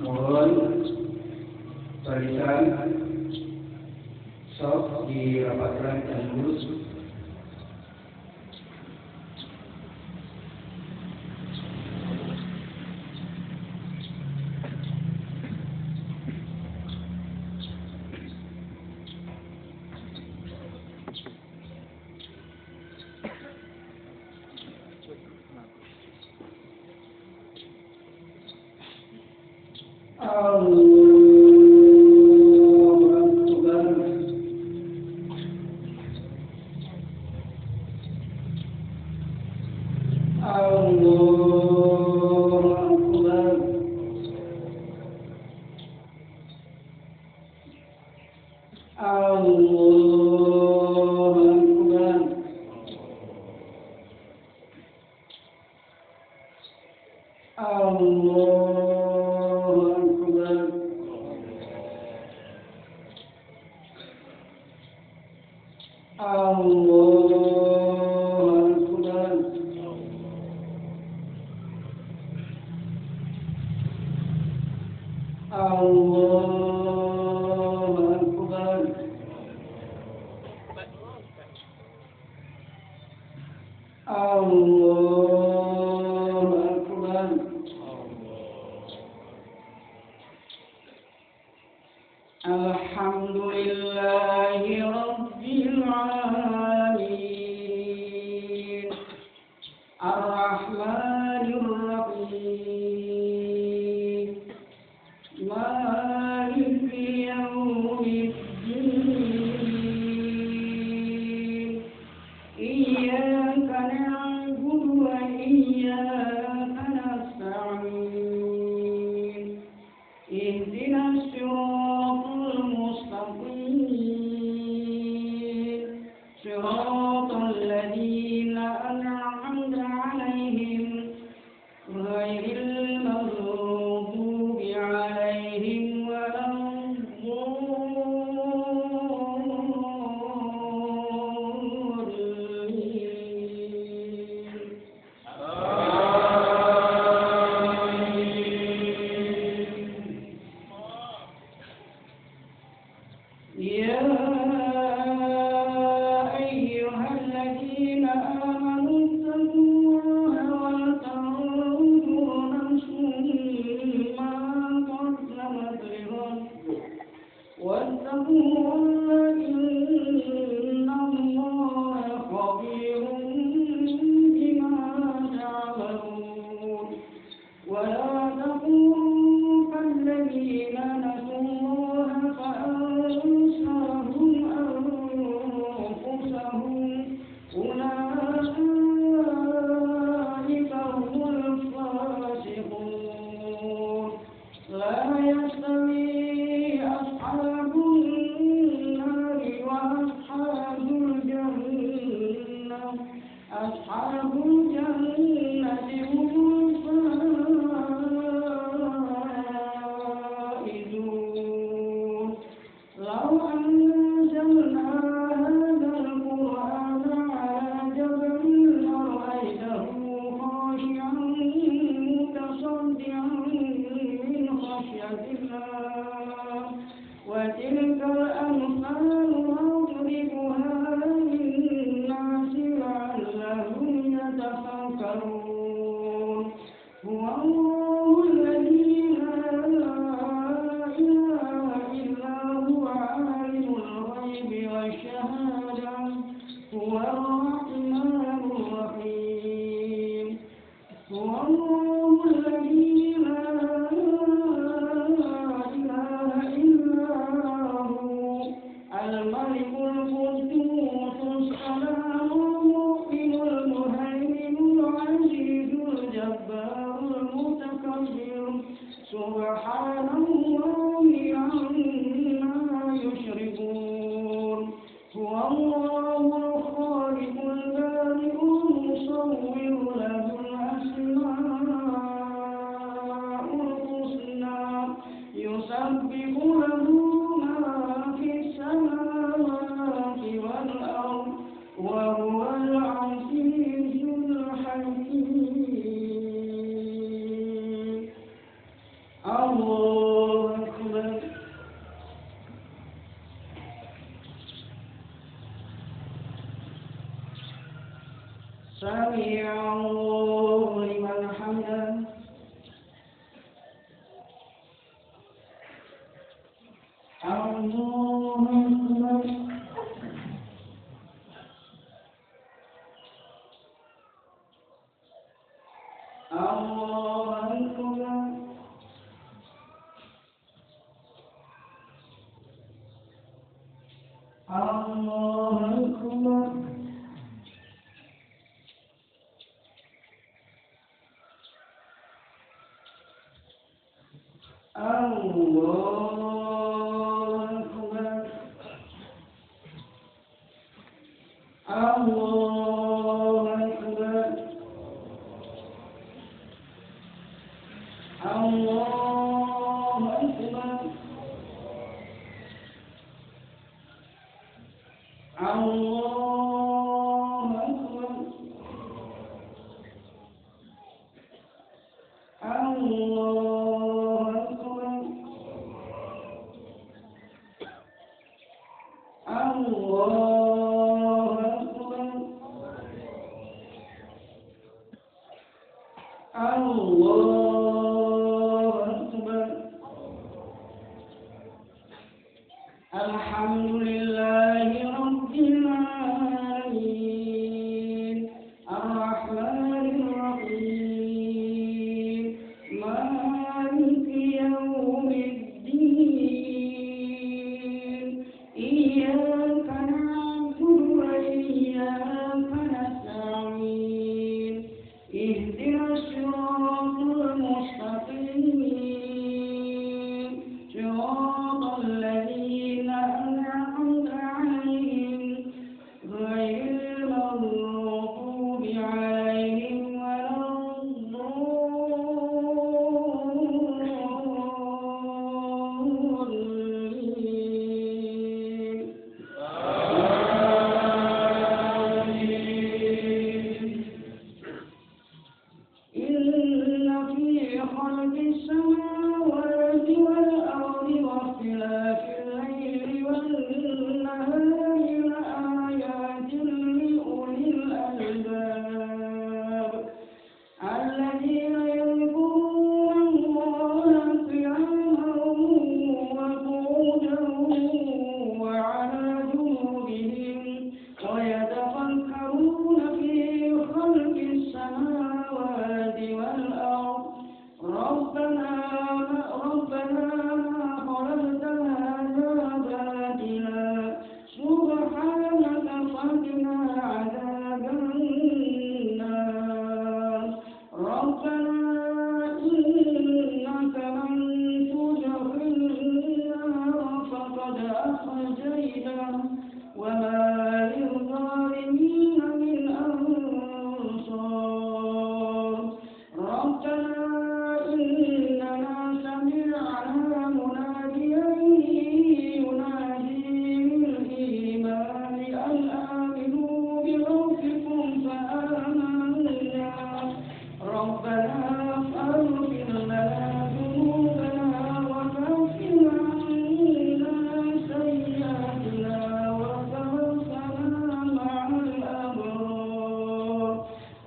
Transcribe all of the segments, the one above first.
Mohon barisan sok dirapatkan dan lurus. Alhamdulillahi Rabbil Alamin Ar-Rahmanir Rahim Maliki Yawmiddin Iyyaka na'budu wa iyyaka nasta'in Ihdinas siratal mustaqim Siratal ladzina an'amta 'alaihim ghairil maghdubi 'alaihim Ya ayyuhalladzina amanu taqullaha wa tanzur nafsun ma qaddamat lighad wattaqullaha innallaha khabirun bima ta'malun wa la takunu kalladzina nasullaha فأنساهم أنفسهم أولئك هم الفاسقون لا يستوي أصحاب النار وأصحاب الجنة أصحاب الجنة هم الفائزون لو أنزلنا هذا القرآن على جبل لرأيته خاشعا متصدعا من خشية الله وتلك الأمثال نضربها للناس لعلهم يتفكرون سمع الله لمن حمده. الله أكبر. الله أكبر. الله أكبر. الحمد لله رب العالمين الرحمن الرحيم مالك يوم الدين إياك نعبد وإياك نستعين اهدنا الصراط المستقيم صراط الذين أنعمت عليهم غير المغضوب عليهم ولا الضالين. إن في خلق السماوات والأرض واختلاف الليل والنهار لآيات لأولي الألباب الذين يذكرون الله قياما وقعودا وعلى جنوبهم ويتفكرون في خلق السماوات والأرض ربنا ما خلقت هذا باطلا سبحانك فقنا عذاب النار ربنا إنك من تدخل النار فقد أخزيته وما للظالمين من أنصار ربنا إننا سمعنا مناديا ينادي للإيمان أن آمنوا بربكم فآمنا ربنا فاغفر لنا ذنوبنا وكفر عنا سيئاتنا وتوفنا مع الأبرار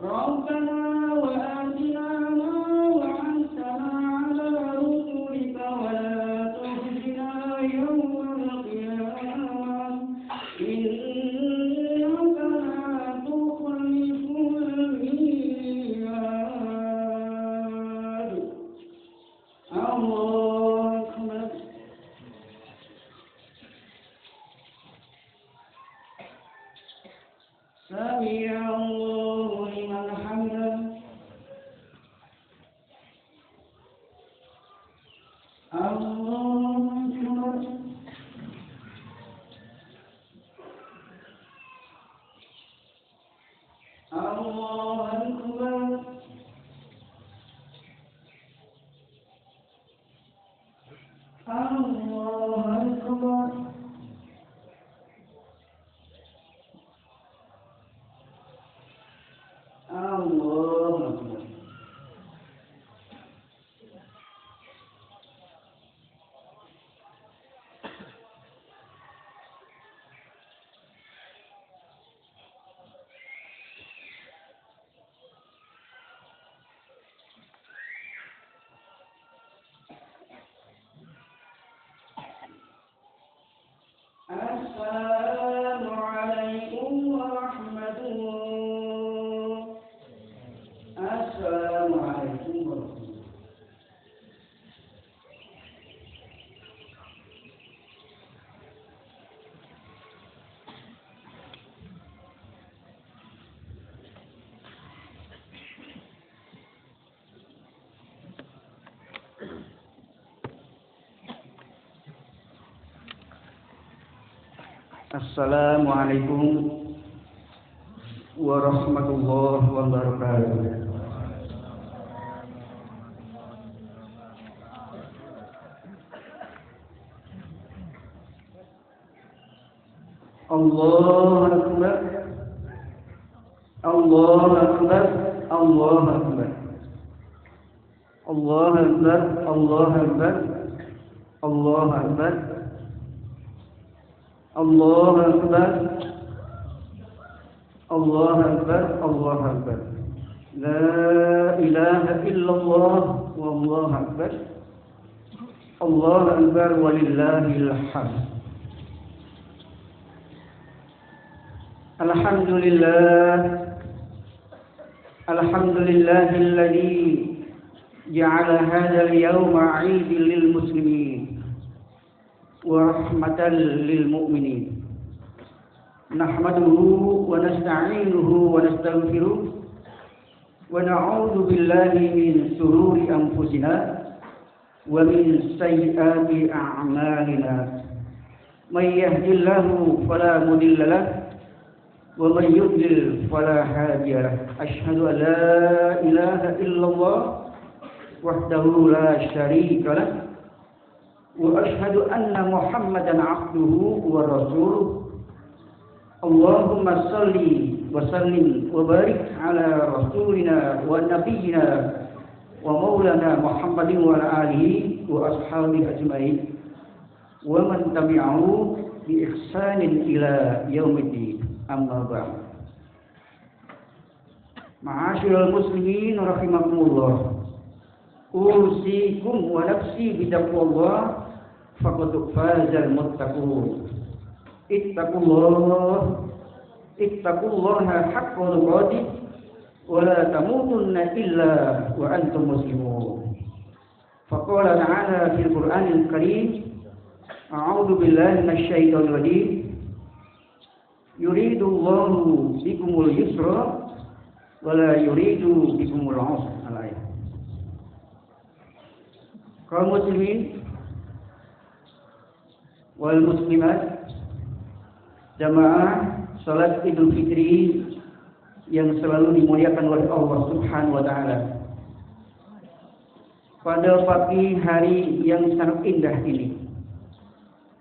ربنا وآتنا ما وعدتنا على رسلك ولا تخزنا يوم القيامة إنك لا تخلف الميعاد. الله أكبر. سمع الله لمن حمده. الله أكبر. الله أكبر. الله أكبر. الله أكبر. Assalamualaikum warahmatullahi wabarakatuh. Allahu Akbar, Allahu Akbar, Allahu Akbar, Allahu Akbar, Allahu Akbar, Allahu Akbar, Allahu Akbar, Allahu Akbar, Allahu Akbar. La ilaha illallah wallahu akbar. Allahu Akbar walillahil hamd. Alhamdulillah, alhamdulillahilladzi ja'ala hadzal yawma 'iidan lil muslimin wa rahmatan lil mu'minin. Nahmaduhu wa nasta'inuhu wa nastaghfiruh wa na'udzu billahi min shururi anfusina wa min sayyiati a'malina. May yahdihillahu fala mudilla lahu ومن يضلل فلا هادي له. أشهد أن لا إله إلا الله وحده لا شريك له وأشهد أن محمدا عبده ورسوله. اللهم صل وسلم وبارك على رسولنا ونبينا ومولانا محمد وعلى آله وأصحابه أجمعين ومن تبعه بإحسان إلى يوم الدين. Amma ba'd. Ma'asyiral muslimin rahimakumullah. Usikum wa nafsi bitaqwallah faqad fazal muttaqun. Ittaqullaha haqqa tuqatih wa la tamutunna illa wa antum muslimun. Faqala ta'ala fil Qur'anil Karim, a'udzu billahi minasy syaithanir rajim. Yuridullahu bikumul yusra wa la yuridu bikumul usra. Al-ayat. Kaum muslimin wal muslimat, jamaah salat Idul Fitri yang selalu dimuliakan oleh Allah Subhanahu wa taala. Pada pagi hari yang sangat indah ini,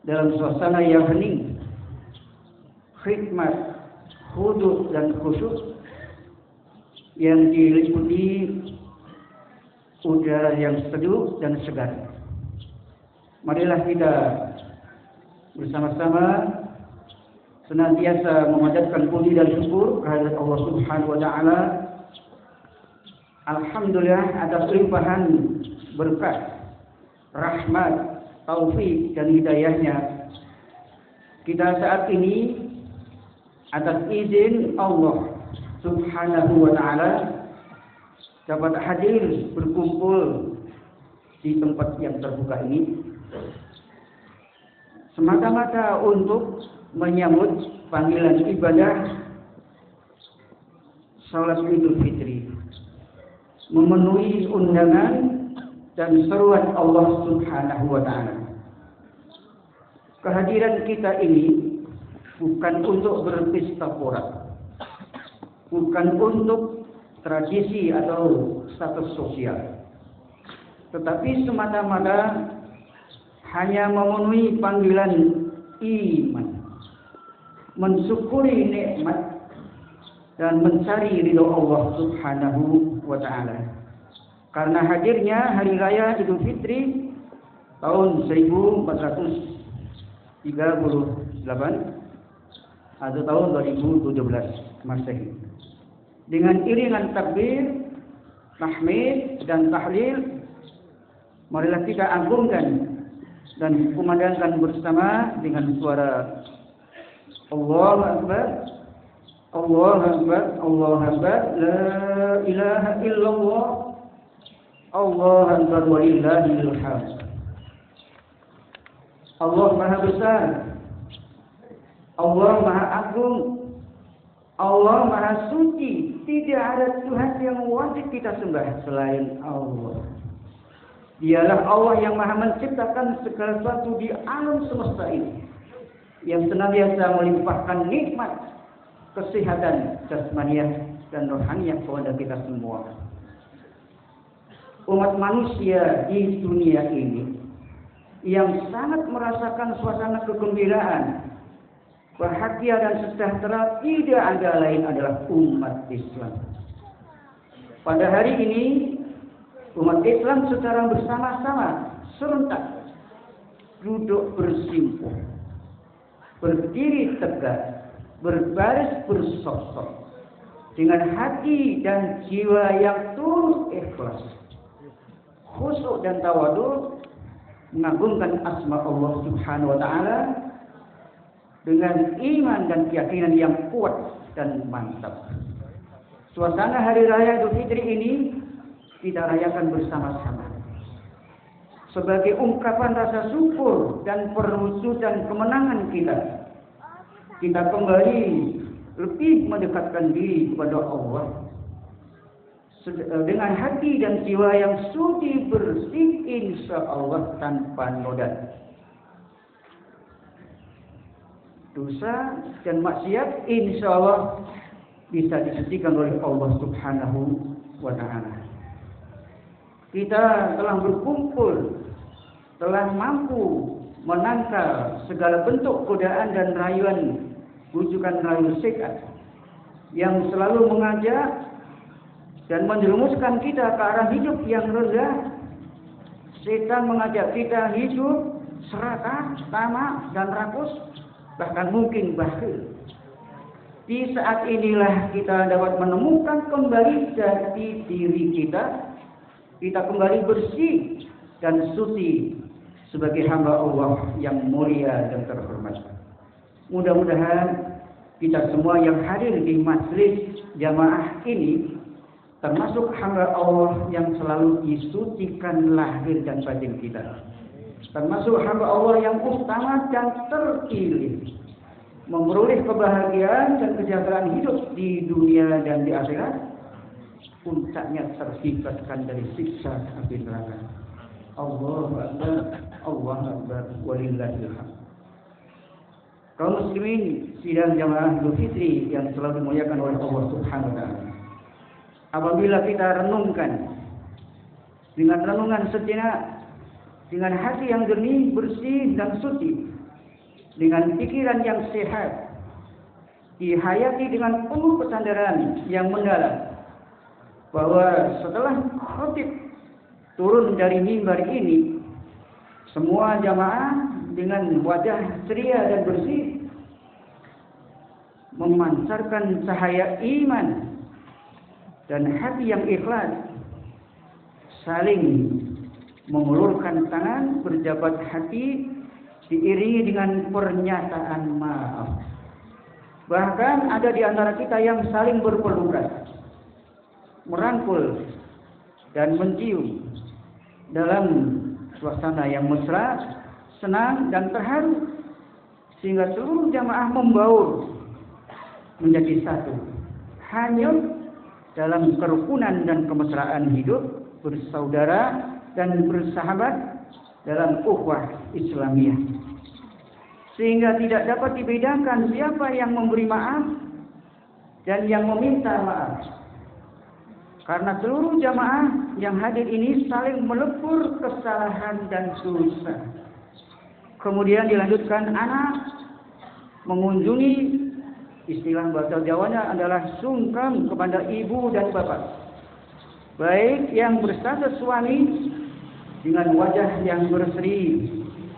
dalam suasana yang hening, khidmat, khudu dan khusyuk yang diliputi udara yang sejuk dan segar. Marilah kita bersama-sama senantiasa memanjatkan puji dan syukur kehadirat Allah Subhanahu wa taala. Alhamdulillah atas limpahan berkat, rahmat, taufik dan hidayahnya. Kita saat ini atas izin Allah Subhanahu wa taala dapat hadir berkumpul di tempat yang terbuka ini semata-mata untuk menyambut panggilan ibadah salat Idul Fitri, memenuhi undangan dan seruan Allah Subhanahu wa taala. Kehadiran kita ini bukan untuk berpesta pora, bukan untuk tradisi atau status sosial, tetapi semata-mata hanya memenuhi panggilan iman, mensyukuri nikmat dan mencari ridho Allah Subhanahu wa taala. Karena hadirnya hari raya Idul Fitri tahun 1438 atau tahun 2017 Masehi. Dengan iringan takbir, tahmid dan tahlil, marilah kita agungkan dan kumandangkan bersama dengan suara Allahu Akbar, Allahu Akbar, Allahu Akbar, la ilaha illallah, Allahu Akbar walillahil hamd. Allah Maha Besar, Allah Maha Agung, Allah Maha Suci. Tidak ada Tuhan yang wajib kita sembah selain Allah. Dialah Allah yang Maha menciptakan segala sesuatu di alam semesta ini. yang senantiasa melimpahkan nikmat kesehatan jasmaniah dan rohaniah kepada kita semua. Umat manusia di dunia ini yang sangat merasakan suasana kegembiraan, bahagia dan sejahtera tidak ada lain adalah umat Islam. Pada hari ini umat Islam secara bersama-sama serentak duduk bersimpuh, berdiri tegak, berbaris bersosok dengan hati dan jiwa yang tulus ikhlas, khusyuk dan tawadhu, mengagungkan asma Allah Subhanahu wa taala dengan iman dan keyakinan yang kuat dan mantap. Suasana hari raya Idul Fitri ini kita rayakan bersama-sama sebagai ungkapan rasa syukur dan perwujudan kemenangan kita. Kita kembali lebih mendekatkan diri kepada Allah dengan hati dan jiwa yang suci bersih, insya Allah tanpa noda, dosa dan maksiat, insya Allah bisa disucikan oleh Allah Subhanahu wa ta'ala. Kita telah berkumpul, telah mampu menangkal segala bentuk godaan dan rayuan bujukan rayu setan yang selalu mengajak dan menjerumuskan kita ke arah hidup yang rendah. Setan mengajak kita hidup serakah, tamak dan rakus, bahkan mungkin bakhil. Di saat inilah kita dapat menemukan kembali jati diri kita. Kita kembali bersih dan suci sebagai hamba Allah yang mulia dan terhormat. Mudah-mudahan kita semua yang hadir di majelis jamaah ini termasuk hamba Allah yang selalu disucikan lahir dan batin kita. Termasuk hamba Allah yang utama dan terpilih, memperoleh kebahagiaan dan kesejahteraan hidup di dunia dan di akhirat. Puncaknya terbebaskan dari siksa api neraka. Allahu Akbar, Allahu Akbar, walillahil hamd. Kaum muslimin sidang jamaah Idul Fitri yang selalu dimuliakan oleh Allah Subhanahu wa taala. Apabila kita renungkan dengan renungan sejenak, dengan hati yang jernih, bersih dan suci, dengan pikiran yang sehat, dihayati dengan penuh kesadaran yang mendalam bahwa setelah khatib turun dari mimbar ini, semua jamaah dengan wajah ceria dan bersih memancarkan cahaya iman dan hati yang ikhlas, saling mengulurkan tangan, berjabat hati, diiringi dengan pernyataan maaf. Bahkan ada di antara kita yang saling berpelukan, merangkul dan mencium dalam suasana yang mesra, senang dan terharu, sehingga seluruh jamaah membaur menjadi satu, hanyut dalam kerukunan dan kemesraan hidup, bersaudara dan bersahabat dalam ukhuwah Islamiyah, sehingga tidak dapat dibedakan siapa yang memberi maaf dan yang meminta maaf, karena seluruh jamaah yang hadir ini saling melebur kesalahan dan dosa. Kemudian dilanjutkan anak mengunjungi, istilah bahasa Jawanya adalah sungkem kepada ibu dan bapak, baik yang berstatus suami dengan wajah yang berseri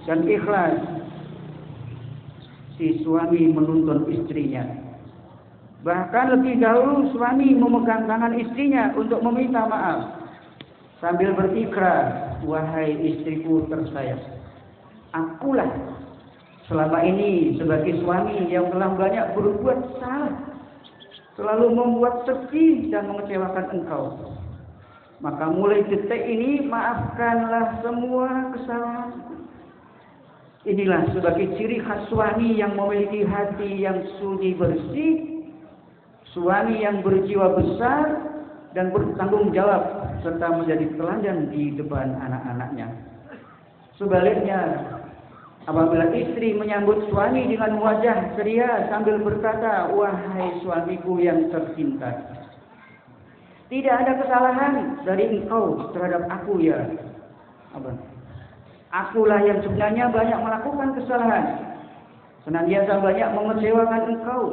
dan ikhlas. Si suami menuntun istrinya, bahkan lebih dahulu suami memegang tangan istrinya untuk meminta maaf sambil berikrar, wahai istriku tersayang, akulah selama ini sebagai suami yang telah banyak berbuat salah, selalu membuat sedih dan mengecewakan engkau. Maka mulai detik ini maafkanlah semua kesalahan. Inilah sebagai ciri khas suami yang memiliki hati yang suci bersih, suami yang berjiwa besar dan bertanggung jawab serta menjadi teladan di depan anak-anaknya. Sebaliknya, Apabila istri menyambut suami dengan wajah ceria sambil berkata, "Wahai suamiku yang tercinta, tidak ada kesalahan dari engkau terhadap aku ya abang. Akulah yang sebenarnya banyak melakukan kesalahan, senantiasa banyak mengecewakan engkau.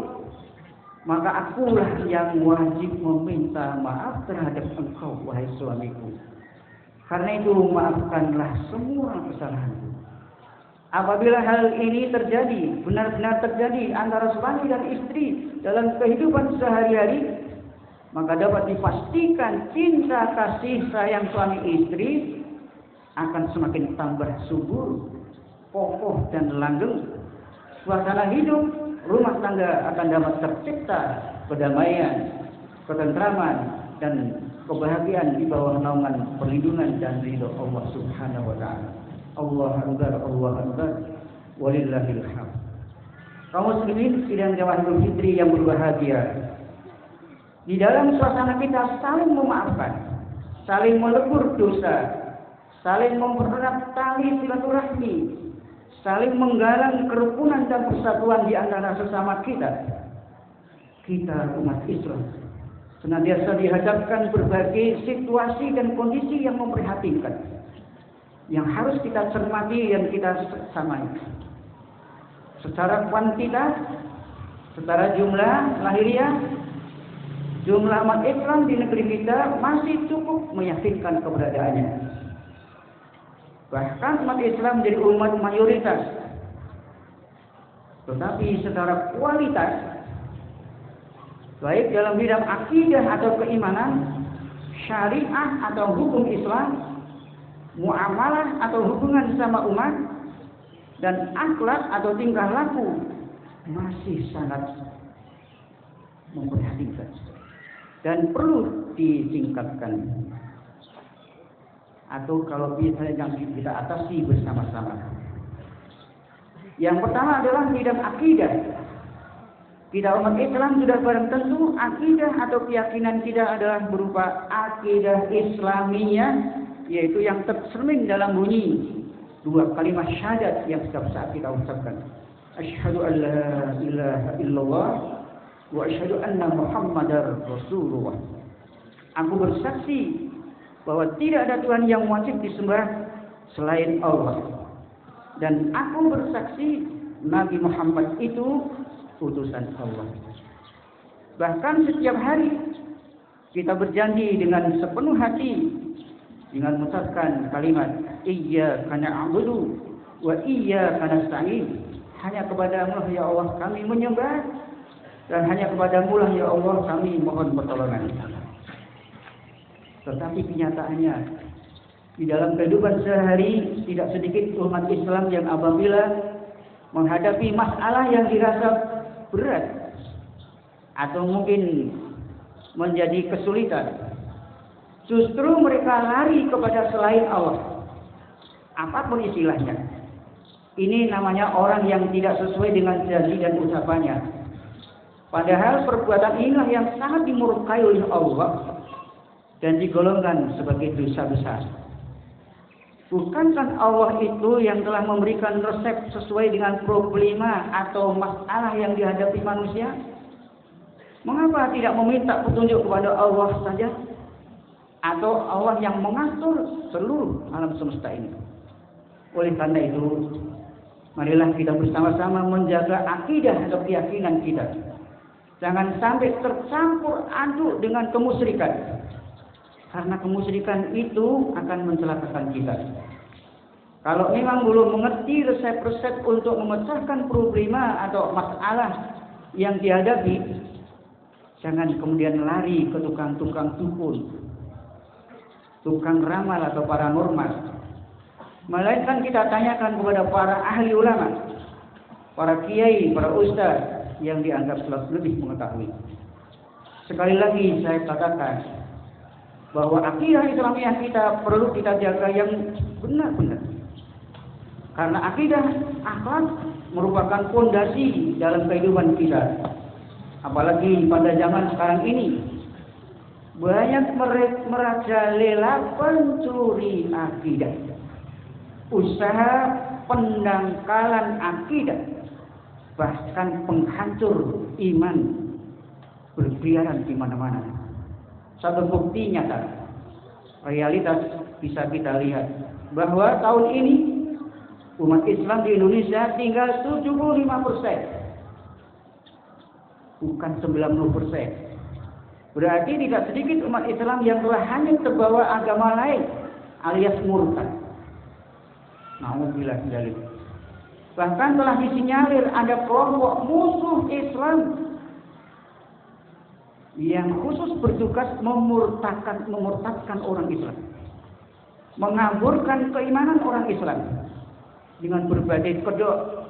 Maka akulah yang wajib meminta maaf terhadap engkau, wahai suamiku. Karena itu maafkanlah semua kesalahanku." Apabila hal ini terjadi, benar-benar terjadi antara suami dan istri dalam kehidupan sehari-hari, maka dapat dipastikan cinta kasih sayang suami istri akan semakin tambah subur, kokoh dan langgeng. Suasana hidup rumah tangga akan dapat tercipta kedamaian, ketentraman dan kebahagiaan di bawah naungan perlindungan dan ridho Allah Subhanahu wa taala. Allah Akbar, walillahil hamd. Kaum muslimin sidang jamaah Idul Fitri yang berbahagia, di dalam suasana kita saling memaafkan, saling melebur dosa, saling mempererat tali silaturahmi, saling menggalang kerukunan dan persatuan di antara sesama kita. Kita umat Islam senantiasa dihadapkan berbagai situasi dan kondisi yang memprihatinkan, yang harus kita cermati dan kita samai. Secara kuantitas, secara jumlah lahiriah, jumlah umat Islam di negeri kita masih cukup meyakinkan keberadaannya. Bahkan umat Islam menjadi umat mayoritas. Tetapi secara kualitas, baik dalam bidang akidah atau keimanan, syariah atau hukum Islam, muamalah atau hubungan sama umat, dan akhlak atau tingkah laku masih sangat memprihatinkan dan perlu ditingkatkan, atau kalau bisa yang kita atasi bersama-sama. Yang pertama adalah bidang akidah. Kita umat Islam sudah barang tentu akidah atau keyakinan kita adalah berupa akidah Islamiyah, yaitu yang tercermin dalam bunyi dua kalimat syahadat yang setiap saat kita ucapkan. Asyhadu an la ilaha illallah wa asyhadu anna Muhammadar Rasulullah. Aku bersaksi bahwa tidak ada Tuhan yang wajib disembah selain Allah, dan aku bersaksi Nabi Muhammad itu utusan Allah. Bahkan setiap hari kita berjanji dengan sepenuh hati dengan mengucapkan kalimat iyyaka na'budu wa iyyaka nasta'in. Hanya kepadamu ya Allah kami menyembah, dan hanya kepadamu lah ya Allah kami mohon pertolongan. Tetapi kenyataannya di dalam kehidupan sehari tidak sedikit umat Islam yang apabila menghadapi masalah yang dirasa berat atau mungkin menjadi kesulitan, justru mereka lari kepada selain Allah. Apapun istilahnya, ini namanya orang yang tidak sesuai dengan janji dan ucapannya. Padahal perbuatan inilah yang sangat dimurkai oleh Allah dan digolongkan sebagai dosa besar. Bukankah Allah itu yang telah memberikan resep sesuai dengan problema atau masalah yang dihadapi manusia? Mengapa tidak meminta petunjuk kepada Allah saja? Atau Allah yang mengatur seluruh alam semesta ini? Oleh karena itu, marilah kita bersama-sama menjaga akidah atau keyakinan kita. Jangan sampai tercampur aduk dengan kemusyrikan. Karena kemusyrikan itu akan mencelakakan kita. Kalau memang belum mengerti resep-resep untuk memecahkan problema atau masalah yang dihadapi, jangan kemudian lari ke tukang-tukang dukun, tukang ramal atau paranormal. Melainkan kita tanyakan kepada para ahli ulama, para kiai, para ustaz yang dianggap lebih mengetahui. Sekali lagi saya katakan bahwa akidah Islamiyah kita perlu kita jaga yang benar-benar. Karena akidah akhlak merupakan fondasi dalam kehidupan kita. Apalagi pada zaman sekarang ini, banyak merajalela pencuri akidah. Usaha pendangkalan akidah, bahkan penghancur iman berkeliaran di mana-mana. Satu bukti nyata, realitas bisa kita lihat bahwa tahun ini umat Islam di Indonesia tinggal 75%, bukan 90%. Berarti tidak sedikit umat Islam yang telah hanyut terbawa agama lain alias murtad. Nauzubillah min dzalik. Bahkan telah disinyalir ada kelompok musuh Islam yang khusus bertugas memurtadkan orang Islam, mengaburkan keimanan orang Islam dengan berbagai kedok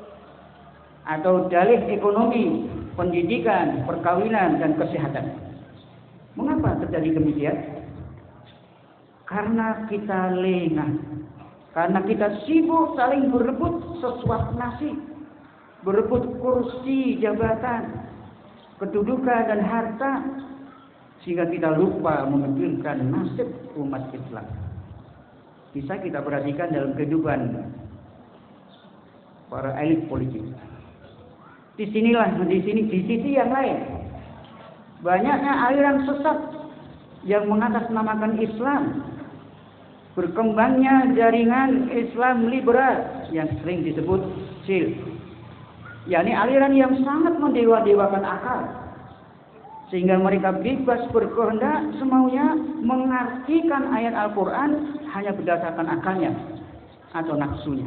atau dalih ekonomi, pendidikan, perkawinan, dan kesehatan. Mengapa terjadi demikian? Karena kita lengah, karena kita sibuk saling berebut sesuap nasi, berebut kursi, jabatan, kedudukan, dan harta, sehingga kita lupa memikirkan nasib umat Islam. Bisa kita perhatikan dalam kehidupan para elit politik. Di sisi yang lain, banyaknya aliran sesat yang mengatasnamakan Islam, berkembangnya jaringan Islam liberal yang sering disebut SIL, yakni aliran yang sangat mendewa-dewakan akal, sehingga mereka bebas berkehendak semaunya mengartikan ayat Al-Quran hanya berdasarkan akalnya atau nafsunya.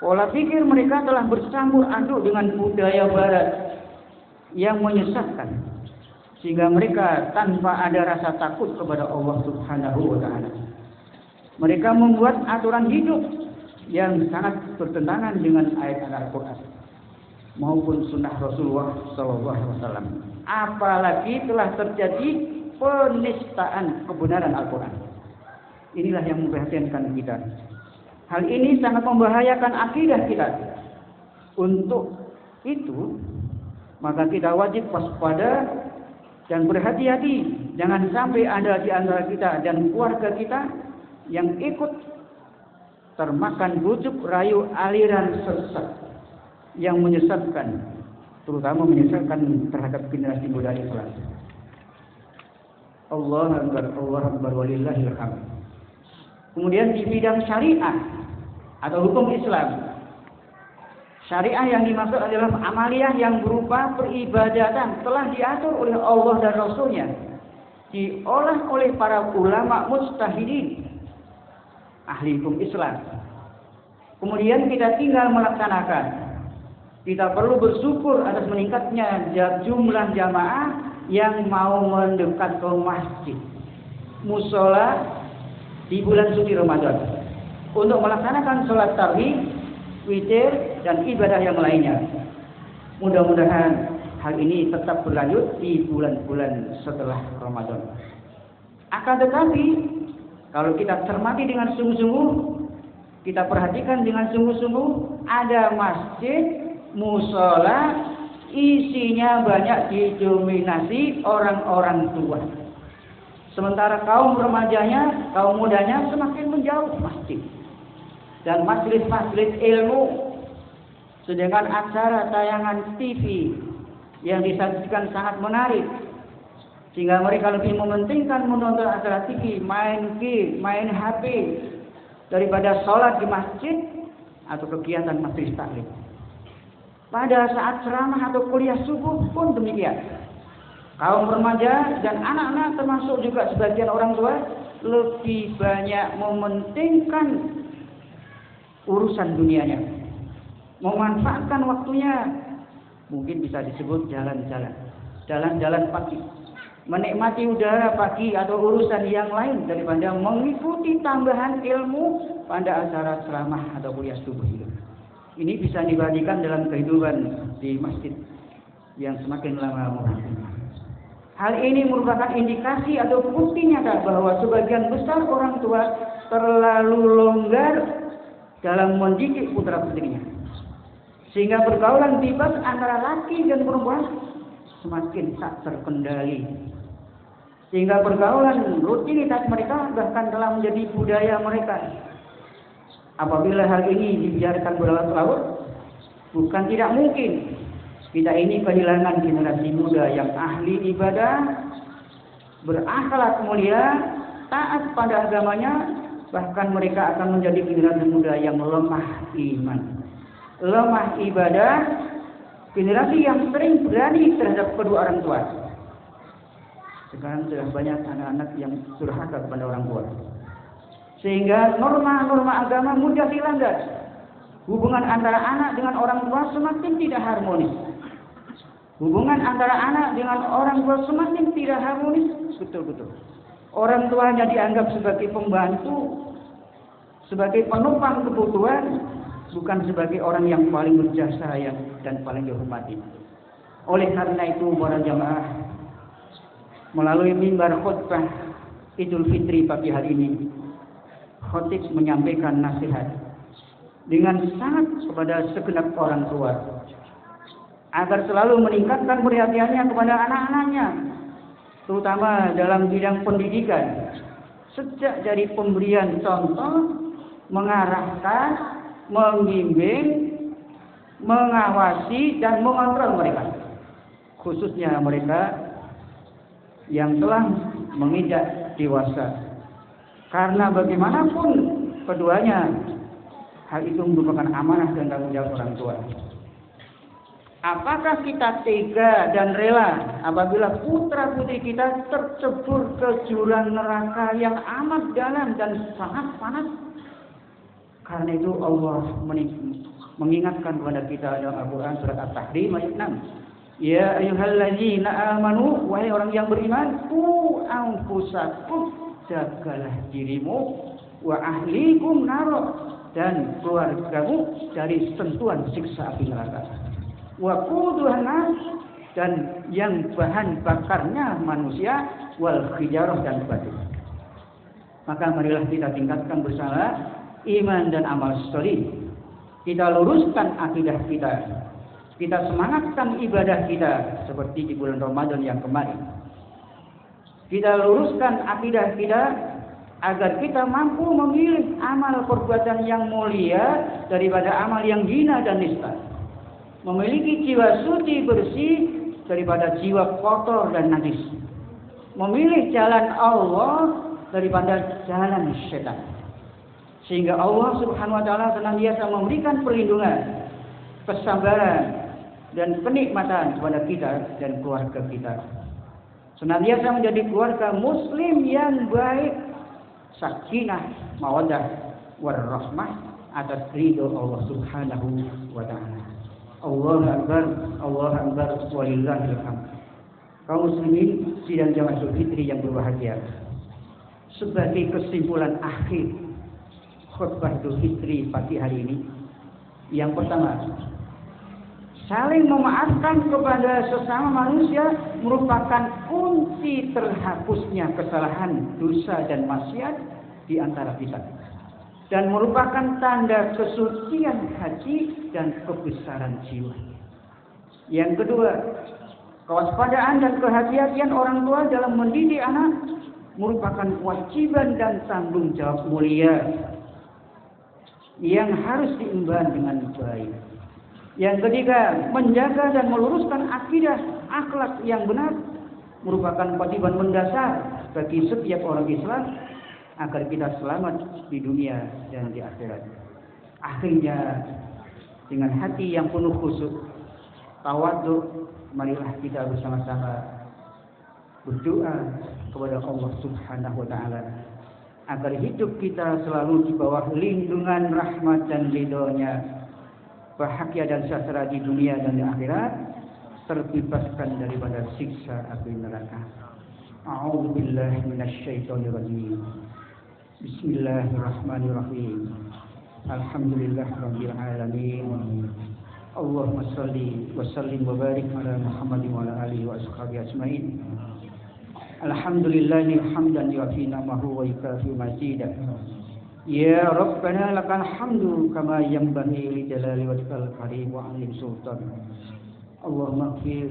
Pola pikir mereka telah bercampur aduk dengan budaya barat yang menyesatkan, sehingga mereka tanpa ada rasa takut kepada Allah Subhanahu wa Ta'ala. Mereka membuat aturan hidup yang sangat bertentangan dengan ayat Al-Quran maupun sunnah Rasulullah SAW. Apalagi telah terjadi penistaan kebenaran Al-Quran. Inilah yang memprihatinkan kita. Hal ini sangat membahayakan akidah kita. Untuk itu, maka kita wajib waspada dan berhati-hati, jangan sampai ada di antara kita dan keluarga kita yang ikut termakan bujuk rayu aliran sesat yang menyesatkan, terutama menyesatkan terhadap generasi muda Islam. Allahu Akbar walillahil hamd. Kemudian di bidang syariah atau hukum Islam, syariah yang dimaksud adalah amaliyah yang berupa peribadatan telah diatur oleh Allah dan Rasulnya, diolah oleh para ulama mujtahidin, ahli hukum Islam. Kemudian kita tinggal melaksanakan. Kita perlu bersyukur atas meningkatnya jumlah jamaah yang mau mendekat ke masjid, musola di bulan suci Ramadan untuk melaksanakan sholat tarawih, witir, dan ibadah yang lainnya. Mudah-mudahan hal ini tetap berlanjut di bulan-bulan setelah Ramadan. Akan tetapi, kalau kita cermati dengan sungguh-sungguh, kita perhatikan dengan sungguh-sungguh, ada masjid, musola, isinya banyak didominasi orang-orang tua. Sementara kaum remajanya, kaum mudanya semakin menjauh masjid dan majelis-majelis ilmu. Sedangkan acara tayangan TV yang disajikan sangat menarik, sehingga mereka lebih mementingkan menonton acara TV, main game, main HP daripada sholat di masjid atau kegiatan majelis taklim. Pada saat ceramah atau kuliah subuh pun demikian. Kaum remaja dan anak-anak termasuk juga sebagian orang tua lebih banyak mementingkan urusan dunianya, memanfaatkan waktunya, mungkin bisa disebut jalan-jalan pagi, menikmati udara pagi atau urusan yang lain daripada mengikuti tambahan ilmu pada acara ceramah atau kuliah subuh itu. Ini bisa dibagikan dalam kehidupan di masjid yang semakin lama menghasilkan. Hal ini merupakan indikasi atau bukti nyata bahwa sebagian besar orang tua terlalu longgar dalam mendidik putra-putrinya, sehingga pergaulan bebas antara laki dan perempuan semakin tak terkendali, sehingga pergaulan rutinitas mereka bahkan telah menjadi budaya mereka. Apabila hal ini dibiarkan berlarut-larut, bukan tidak mungkin kita ini kehilangan generasi muda yang ahli ibadah, berakhlak mulia, taat pada agamanya, bahkan mereka akan menjadi generasi muda yang lemah iman, lemah ibadah, generasi yang sering berani terhadap kedua orang tua. Sekarang sudah banyak anak-anak yang durhaka kepada orang tua, sehingga norma-norma agama mudah dilanggar. Hubungan antara anak dengan orang tua semakin tidak harmonis. Hubungan antara anak dengan orang tua semakin tidak harmonis. Betul-betul. Orang tuanya dianggap sebagai pembantu, sebagai penumpang kebutuhan, bukan sebagai orang yang paling berjasa dan paling dihormati. Oleh karena itu, para jamaah, melalui mimbar khutbah Idul Fitri pagi hari ini, khatib menyampaikan nasihat dengan sangat kepada segenap orang tua agar selalu meningkatkan perhatiannya kepada anak-anaknya, terutama dalam bidang pendidikan, sejak dari pemberian contoh, mengarahkan, membimbing, mengawasi dan mengontrol mereka, khususnya mereka yang telah menginjak dewasa. Karena bagaimanapun keduanya, hal itu merupakan amanah dan tanggung jawab orang tua. Apakah kita tega dan rela apabila putra-putri kita tercebur ke jurang neraka yang amat dalam dan sangat panas? Karena itu Allah mengingatkan kepada kita dalam Al-Quran surat At-Tahrim ayat 6. Ya ayyuhalladzina amanu, wahai orang yang beriman, qu anfusakum, jagalah dirimu, wa ahlikum nar, dan keluargamu dari sentuhan siksa api neraka. Wa quduhan nas, dan yang bahan bakarnya manusia, wal hijarah, dan batu. Maka marilah kita tingkatkan bersama iman dan amal soleh. Kita luruskan akidah kita. Kita semangatkan ibadah kita seperti di bulan Ramadan yang kemarin. Kita luruskan akidah kita agar kita mampu memilih amal perbuatan yang mulia daripada amal yang hina dan nista. Memiliki jiwa suci bersih daripada jiwa kotor dan najis. Memilih jalan Allah daripada jalan syaitan. Sehingga Allah Subhanahu wa taala senantiasa memberikan perlindungan, kesabaran dan kenikmatan kepada kita dan keluarga kita. Senantiasa menjadi keluarga muslim yang baik, sakinah, mawaddah, warahmah atas ridho Allah Subhanahu wa taala. Allahu akbar, Allahu akbar, walillahil hamd. Kaum muslimin sidang jamaah Idul Fitri yang berbahagia. Sebagai kesimpulan akhir khutbah Idul Fitri pagi hari ini, yang pertama, saling memaafkan kepada sesama manusia merupakan kunci terhapusnya kesalahan, dosa dan maksiat di antara kita, dan merupakan tanda kesucian hati dan kebesaran jiwa. Yang kedua, kewaspadaan dan kehati-hatian orang tua dalam mendidik anak merupakan kewajiban dan tanggung jawab mulia yang harus diemban dengan baik. Yang ketiga, menjaga dan meluruskan akidah akhlak yang benar merupakan kewajiban mendasar bagi setiap orang Islam agar kita selamat di dunia dan di akhirat. Akhirnya, dengan hati yang penuh khusyuk, tawadhu, marilah kita bersama-sama berdoa kepada Allah Subhanahu wa taala agar hidup kita selalu di bawah lindungan rahmat dan ridhonya, bahagia dan sejahtera di dunia dan di akhirat, terbebaskan daripada siksa api neraka. A'udzu billahi minasyaitonir rajim. Bismillahirrahmanirrahim. Alhamdulillahirabbil alamin. Allahumma shalli wa sallim wa barik ala Muhammadin wa ala alihi wa ashabihi ajmain. Alhamdulillahi hamdan yu'ti namahu wa yukafi mazidah. Ya Rabbana lakal hamdu kama yanbaghi li jalali wajhikal karim wa 'azim sultan. Allahumma ighfir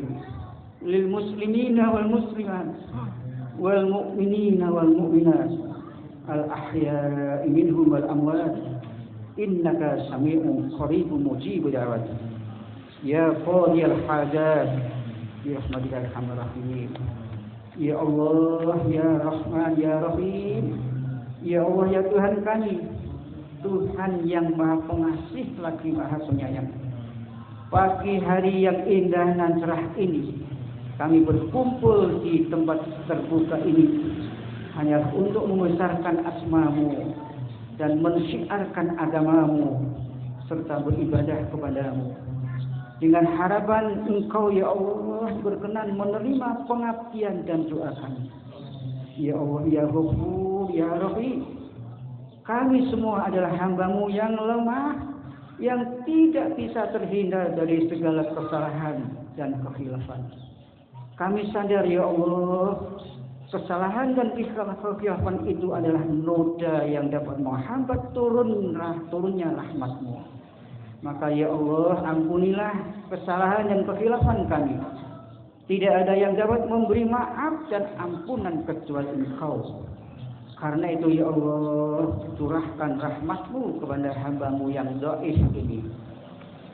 lil muslimina wal muslimat wal mu'minina wal mu'minat al ahya'i minhum wal amwat innaka sami'un qaribun mujibud da'wat. Ya qadiyal hajat bi rahmatika arhamar rahimin. Ya Allah, ya Rahman, ya Rahim. Ya Allah, ya Tuhan kami, Tuhan yang Maha Pengasih lagi Maha Penyayang. Pagi hari yang indah dan cerah ini, kami berkumpul di tempat terbuka ini hanya untuk membesarkan asma-Mu dan mensyiarkan agama-Mu serta beribadah kepadamu. Dengan harapan Engkau ya Allah berkenan menerima pengabdian dan doa kami. Ya Allah, ya Ghafur, ya Rahim. Kami semua adalah hamba-Mu yang lemah, yang tidak bisa terhindar dari segala kesalahan dan kekhilafan. Kami sadar ya Allah, kesalahan dan kekhilafan itu adalah noda yang dapat menghambat turunnya rahmat-Mu. Maka ya Allah, ampunilah kesalahan dan kekhilafan kami. Tidak ada yang dapat memberi maaf dan ampunan kecuali Engkau. Karena itu ya Allah, curahkan rahmat-Mu kepada hamba-Mu yang dhaif ini.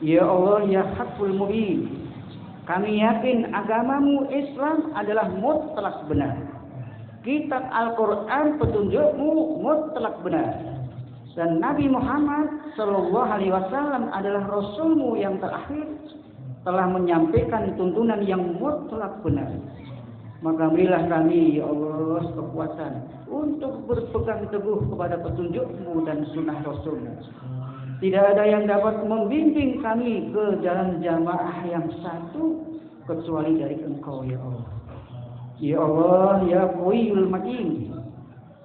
Ya Allah, ya Haqqul Mubin, kami yakin agama-Mu Islam adalah mutlak benar. Kitab Al-Quran petunjuk-Mu mutlak benar. Dan Nabi Muhammad Sallallahu Alaihi Wasallam adalah Rasul-Mu yang terakhir, telah menyampaikan tuntunan yang mutlak benar. Maka berilah kami ya Allah kekuatan untuk berpegang teguh kepada petunjuk-Mu dan sunnah Rasul-Mu. Tidak ada yang dapat membimbing kami ke jalan jamaah yang satu kecuali dari Engkau ya Allah. Ya Allah, ya Qawiyyul Matin,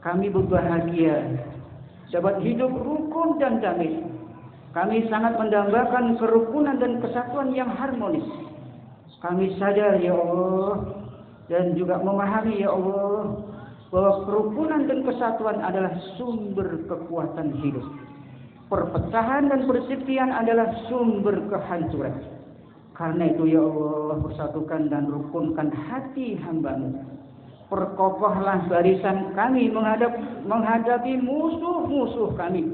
kami berbahagia dapat hidup rukun dan damai. Kami sangat mendambakan kerukunan dan kesatuan yang harmonis. Kami sadar ya Allah dan juga memahami ya Allah bahwa kerukunan dan kesatuan adalah sumber kekuatan hidup. Perpecahan dan perselisihan adalah sumber kehancuran. Karena itu ya Allah, persatukan dan rukunkan hati hamba-Mu. Perkokohlah barisan kami menghadapi musuh-musuh kami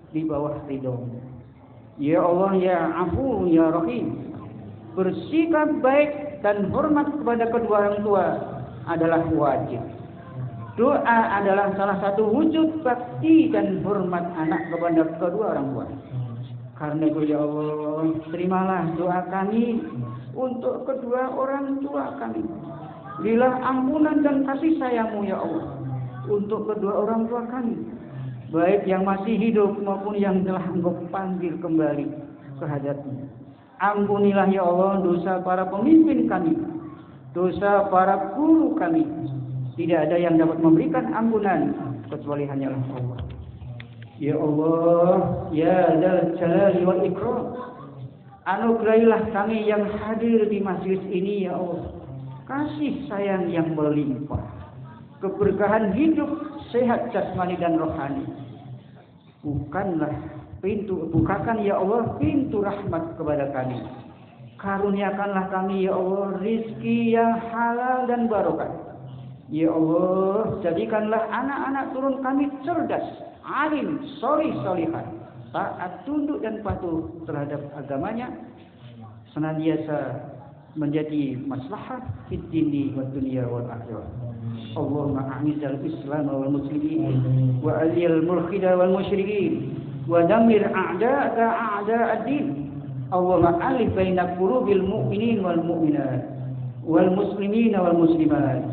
di bawah ridho-Mu. Ya Allah, ya Afu, ya Rahim, bersikap baik dan hormat kepada kedua orang tua adalah wajib. Doa adalah salah satu wujud bakti dan hormat anak kepada kedua orang tua. Karena itu ya Allah, terimalah doa kami untuk kedua orang tua kami. Berilah ampunan dan kasih sayang-Mu ya Allah untuk kedua orang tua kami, baik yang masih hidup maupun yang telah Engkau panggil kembali ke hadirat-Mu. Ampunilah ya Allah dosa para pemimpin kami, dosa para guru kami. Tidak ada yang dapat memberikan ampunan kecuali hanyalah Allah. Ya Allah, ya Dzal Jalali wal Ikram, anugerahilah kami yang hadir di masjid ini ya Allah kasih sayang yang melimpah, keberkahan hidup, sehat jasmani dan rohani. Bukakan ya Allah pintu rahmat kepada kami. Karuniakanlah kami ya Allah rizki yang halal dan barokah. Ya Allah, jadikanlah anak-anak turun kami cerdas, alim, solihah, taat, tunduk dan patuh terhadap agamanya, senantiasa menjadi maslahat fid dini wad dunya wal akhirah. Allahumma a'izal Islam wal muslimin wa azil mulhida wal musyrikin wa dammir a'da'aka a'da'ad-din. Allahumma alif baina qulubil mu'minin wal mu'minat wal muslimin wal muslimat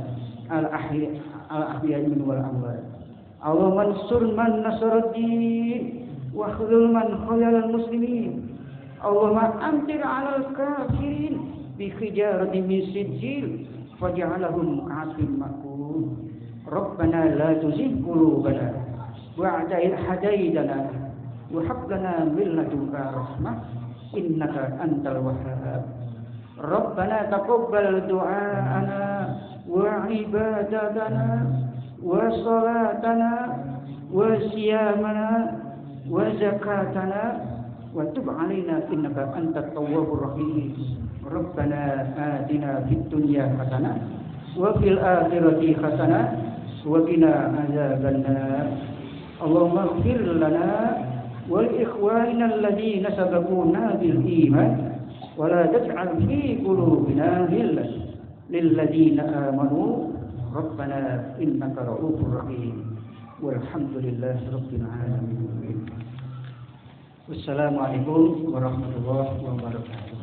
al ahya'i min wal amwat. Allahumma ansur man nasarad-din wa khudhul man khayal muslimin. Allahumma amtir 'alal kafirin bi hijaratin min sijil faj'alhum ka'asfin ma'kul. Rabbana la tuzigh qulubana ba'da idh hadaytana wa hab lana min ladunka rahmah innaka antal wahhab. Rabbana taqabbal du'aana wa ibadatana wa salatana wa siyamana wa zakatana wa tub 'alaina innaka antat tawwabur rahim. Rabbana atina fid dunya hasanah wa fil akhirati hasanah wa qina adzabannar. Allahumma ighfir lana والإخوان الذين سبقونا بالإيمان ولا تجعل في قلوبنا غلا للذين آمنوا ربنا إنك رؤوف رحيم والحمد لله رب العالمين. Wassalamualaikum warahmatullahi wabarakatuh.